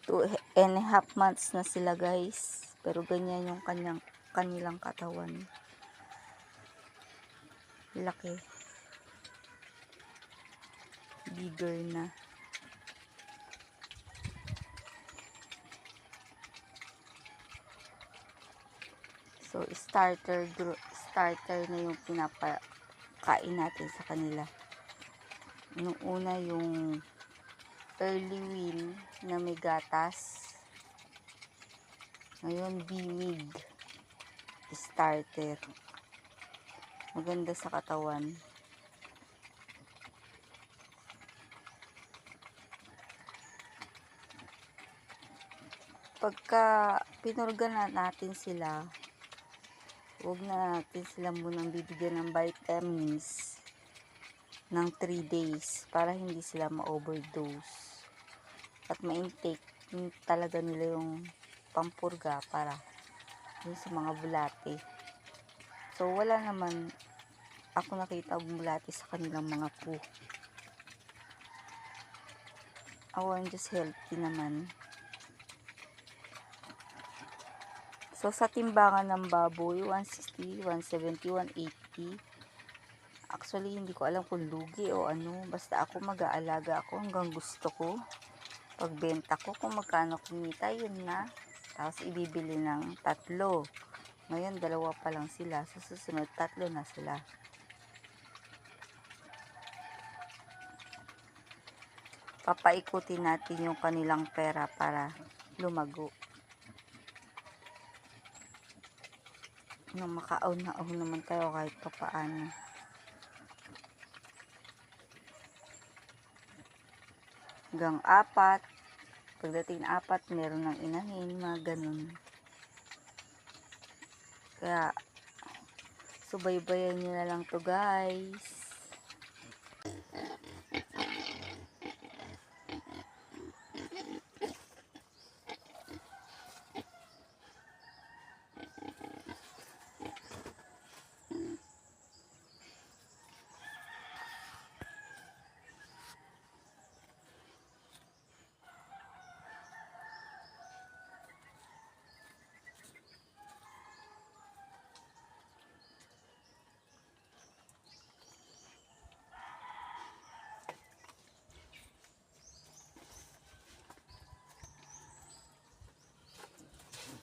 2.5 months na sila guys, pero ganyan yung kanilang katawan, laki, bigger na. So starter na yung pinapakain natin sa kanila. Yung una yung early wheal na may gatas. Ngayon biwig starter. Maganda sa katawan. Pagka pinurgan na natin sila, huwag na natin sila munang bibigyan ng vitamins ng 3 days para hindi sila ma-overdose at ma-intake talaga nila yung pampurga para yun sa mga bulate. So wala naman ako nakita bulate sa kanilang mga poo. Awan, just healthy naman. So, sa timbangan ng baboy, 160, 170, 180. Actually, hindi ko alam kung lugi o ano. Basta ako mag-aalaga ako hanggang gusto ko. Pagbenta ko, kung magkano kumita, yun na. Tapos, ibibili ng 3. Ngayon, 2 pa lang sila. Sa susunod, 3 na sila. Papaikutin natin yung kanilang pera para lumago. Nang makaon-naon naman tayo kahit papaano. Hanggang 4. Pagdating 4, meron ng inahin, mga ganun. Kaya, subaybayan nyo na lang to guys.